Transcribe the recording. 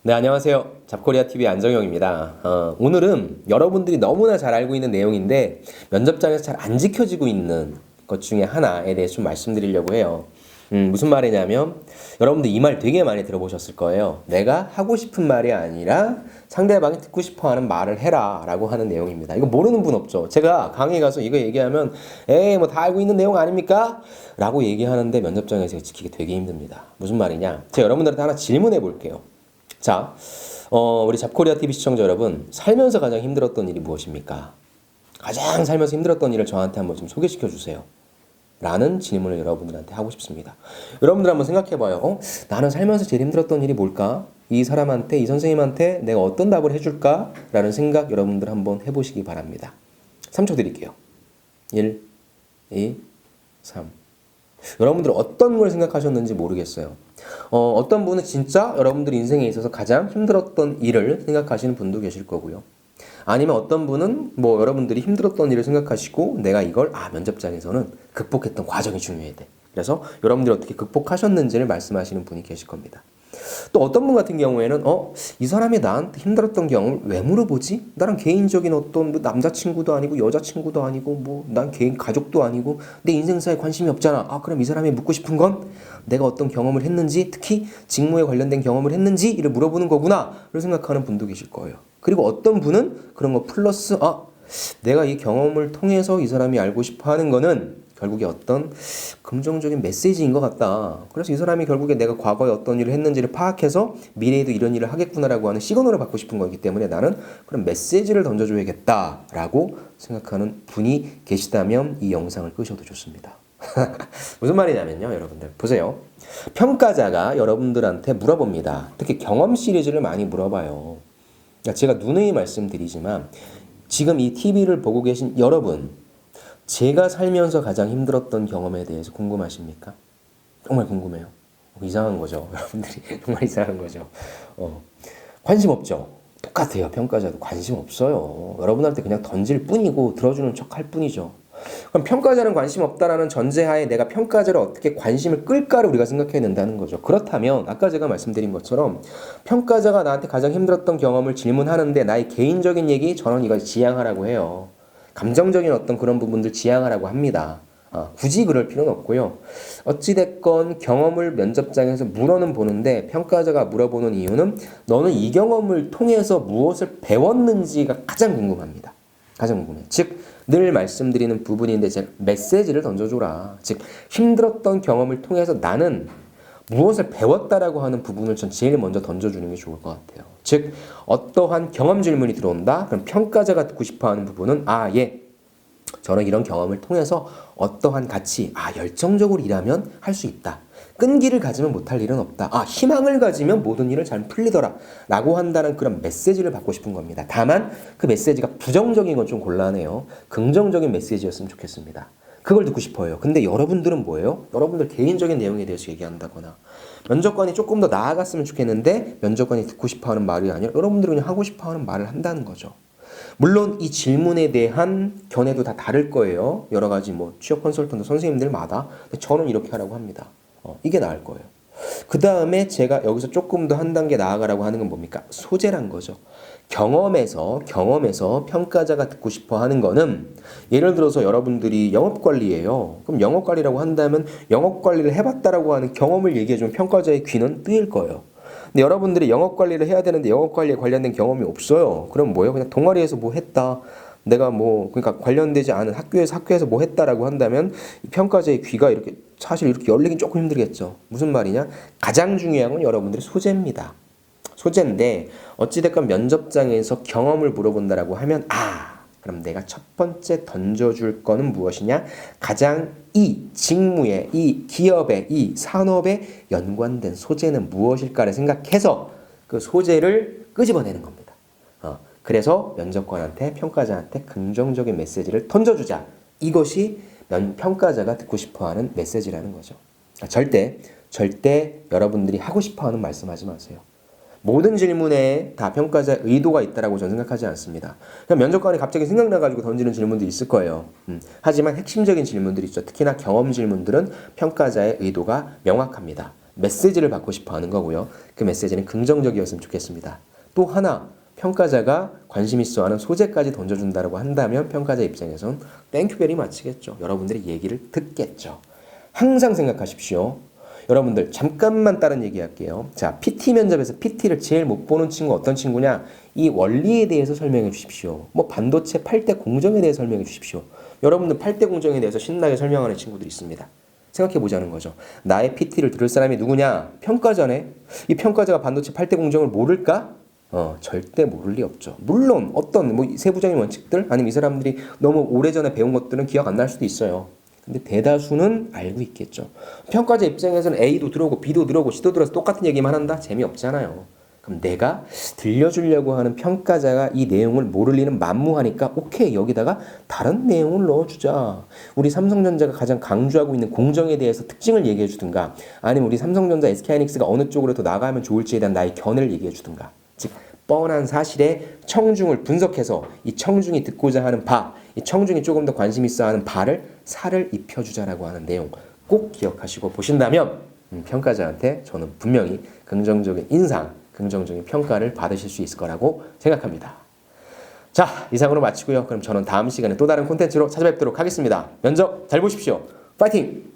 네, 안녕하세요. 잡코리아TV 안정영입니다. 오늘은 여러분들이 너무나 잘 알고 있는 내용인데 면접장에서 잘 안 지켜지고 있는 것 중에 하나에 대해서 좀 말씀드리려고 해요. 무슨 말이냐면 여러분들 이 말 되게 많이 들어보셨을 거예요. 내가 하고 싶은 말이 아니라 상대방이 듣고 싶어하는 말을 해라 라고 하는 내용입니다. 이거 모르는 분 없죠? 제가 강의 가서 이거 얘기하면 에이 뭐 다 알고 있는 내용 아닙니까? 라고 얘기하는데 면접장에서 지키기 되게 힘듭니다. 무슨 말이냐? 제가 여러분들한테 하나 질문해 볼게요. 자, 우리 잡코리아 TV 시청자 여러분, 살면서 가장 힘들었던 일이 무엇입니까? 가장 살면서 힘들었던 일을 저한테 한번 좀 소개시켜 주세요. 라는 질문을 여러분들한테 하고 싶습니다. 여러분들 한번 생각해 봐요. 나는 살면서 제일 힘들었던 일이 뭘까? 이 사람한테, 이 선생님한테 내가 어떤 답을 해줄까? 라는 생각 여러분들 한번 해보시기 바랍니다. 3초 드릴게요. 1, 2, 3. 여러분들 어떤 걸 생각하셨는지 모르겠어요. 어떤 분은 진짜 여러분들 인생에 있어서 가장 힘들었던 일을 생각하시는 분도 계실 거고요. 아니면 어떤 분은 뭐 여러분들이 힘들었던 일을 생각하시고 내가 이걸 면접장에서는 극복했던 과정이 중요해 돼. 그래서 여러분들이 어떻게 극복하셨는지를 말씀하시는 분이 계실 겁니다. 또 어떤 분 같은 경우에는 이 사람이 나한테 힘들었던 경험을 왜 물어보지? 나랑 개인적인 어떤 뭐 남자친구도 아니고 여자친구도 아니고 뭐 난 개인 가족도 아니고 내 인생사에 관심이 없잖아. 그럼 이 사람이 묻고 싶은 건 내가 어떤 경험을 했는지, 특히 직무에 관련된 경험을 했는지 이를 물어보는 거구나 를 생각하는 분도 계실 거예요. 그리고 어떤 분은 그런 거 플러스 내가 이 경험을 통해서 이 사람이 알고 싶어 하는 거는 결국에 어떤 긍정적인 메시지인 것 같다. 그래서 이 사람이 결국에 내가 과거에 어떤 일을 했는지를 파악해서 미래에도 이런 일을 하겠구나라고 하는 시그널을 받고 싶은 거기 때문에 나는 그런 메시지를 던져줘야겠다라고 생각하는 분이 계시다면 이 영상을 끄셔도 좋습니다. 무슨 말이냐면요, 여러분들 보세요. 평가자가 여러분들한테 물어봅니다. 특히 경험 시리즈를 많이 물어봐요. 제가 누누이 말씀드리지만 지금 이 TV를 보고 계신 여러분, 제가 살면서 가장 힘들었던 경험에 대해서 궁금하십니까? 정말 궁금해요. 이상한 거죠. 여러분들이 정말 이상한 거죠. 관심 없죠. 똑같아요. 평가자도 관심 없어요. 여러분한테 그냥 던질 뿐이고 들어주는 척 할 뿐이죠. 그럼 평가자는 관심 없다라는 전제하에 내가 평가자를 어떻게 관심을 끌까를 우리가 생각해야 된다는 거죠. 그렇다면 아까 제가 말씀드린 것처럼 평가자가 나한테 가장 힘들었던 경험을 질문하는데 나의 개인적인 얘기 저는 이걸 지양하라고 해요. 감정적인 어떤 그런 부분들 지양하라고 합니다. 굳이 그럴 필요는 없고요. 어찌됐건 경험을 면접장에서 물어는 보는데 평가자가 물어보는 이유는 너는 이 경험을 통해서 무엇을 배웠는지가 가장 궁금합니다. 가장 궁금해요. 즉, 늘 말씀드리는 부분인데 제가 메시지를 던져줘라. 즉, 힘들었던 경험을 통해서 나는 무엇을 배웠다라고 하는 부분을 전 제일 먼저 던져주는 게 좋을 것 같아요. 즉, 어떠한 경험 질문이 들어온다? 그럼 평가자가 듣고 싶어하는 부분은 저는 이런 경험을 통해서 어떠한 가치, 열정적으로 일하면 할 수 있다. 끈기를 가지면 못할 일은 없다. 희망을 가지면 모든 일을 잘 풀리더라. 라고 한다는 그런 메시지를 받고 싶은 겁니다. 다만 그 메시지가 부정적인 건 좀 곤란해요. 긍정적인 메시지였으면 좋겠습니다. 그걸 듣고 싶어요. 근데 여러분들은 뭐예요? 여러분들 개인적인 내용에 대해서 얘기한다거나 면접관이 조금 더 나아갔으면 좋겠는데 면접관이 듣고 싶어하는 말이 아니라 여러분들은 그냥 하고 싶어하는 말을 한다는 거죠. 물론 이 질문에 대한 견해도 다 다를 거예요. 여러 가지 뭐 취업 컨설턴트 선생님들마다. 근데 저는 이렇게 하라고 합니다. 이게 나을 거예요. 그 다음에 제가 여기서 조금 더 한 단계 나아가라고 하는 건 뭡니까? 소재란 거죠. 경험에서 평가자가 듣고 싶어 하는 거는 예를 들어서 여러분들이 영업관리예요. 그럼 영업관리라고 한다면 영업관리를 해봤다라고 하는 경험을 얘기해주면 평가자의 귀는 뜨일 거예요. 근데 여러분들이 영업관리를 해야 되는데 영업관리에 관련된 경험이 없어요. 그럼 뭐예요? 그냥 동아리에서 뭐 했다. 내가 그러니까 관련되지 않은 학교에서 뭐 했다라고 한다면 평가자의 귀가 이렇게 사실 이렇게 열리긴 조금 힘들겠죠. 무슨 말이냐? 가장 중요한 건 여러분들의 소재입니다. 소재인데 어찌됐건 면접장에서 경험을 물어본다라고 하면 그럼 내가 첫 번째 던져줄 거는 무엇이냐? 가장 이 직무에, 이 기업에, 이 산업에 연관된 소재는 무엇일까를 생각해서 그 소재를 끄집어내는 겁니다. 그래서 면접관한테, 평가자한테 긍정적인 메시지를 던져주자. 이것이 평가자가 듣고 싶어하는 메시지라는 거죠. 절대 여러분들이 하고 싶어하는 말씀하지 마세요. 모든 질문에 다 평가자의 의도가 있다고 저는 생각하지 않습니다. 그냥 면접관이 갑자기 생각나가지고 던지는 질문도 있을 거예요. 하지만 핵심적인 질문들이 있죠. 특히나 경험 질문들은 평가자의 의도가 명확합니다. 메시지를 받고 싶어 하는 거고요. 그 메시지는 긍정적이었으면 좋겠습니다. 또 하나, 평가자가 관심 있어 하는 소재까지 던져준다고 한다면 평가자 입장에선 땡큐 베리 마치겠죠. 여러분들의 얘기를 듣겠죠. 항상 생각하십시오. 여러분들 잠깐만 다른 얘기할게요. 자, PT 면접에서 PT를 제일 못 보는 친구 어떤 친구냐? 이 원리에 대해서 설명해 주십시오. 뭐 반도체 8대 공정에 대해 설명해 주십시오. 여러분들 8대 공정에 대해서 신나게 설명하는 친구들이 있습니다. 생각해 보자는 거죠. 나의 PT를 들을 사람이 누구냐? 평가자네. 이 평가자가 반도체 8대 공정을 모를까? 절대 모를 리 없죠. 물론 어떤 뭐 세부적인 원칙들 아니면 이 사람들이 너무 오래전에 배운 것들은 기억 안 날 수도 있어요. 근데 대다수는 알고 있겠죠. 평가자 입장에서는 A도 들어오고 B도 들어오고 C도 들어서 똑같은 얘기만 한다? 재미없잖아요. 그럼 내가 들려주려고 하는 평가자가 이 내용을 모를 리는 만무하니까 오케이, 여기다가 다른 내용을 넣어주자. 우리 삼성전자가 가장 강조하고 있는 공정에 대해서 특징을 얘기해 주든가, 아니면 우리 삼성전자, SK하이닉스가 어느 쪽으로 더 나가면 좋을지에 대한 나의 견해를 얘기해 주든가. 즉 뻔한 사실에 청중을 분석해서 이 청중이 듣고자 하는 바, 이 청중이 조금 더 관심 있어 하는 바를 살을 입혀주자라고 하는 내용 꼭 기억하시고 보신다면 평가자한테 저는 분명히 긍정적인 인상, 긍정적인 평가를 받으실 수 있을 거라고 생각합니다. 자, 이상으로 마치고요. 그럼 저는 다음 시간에 또 다른 콘텐츠로 찾아뵙도록 하겠습니다. 면접 잘 보십시오. 파이팅!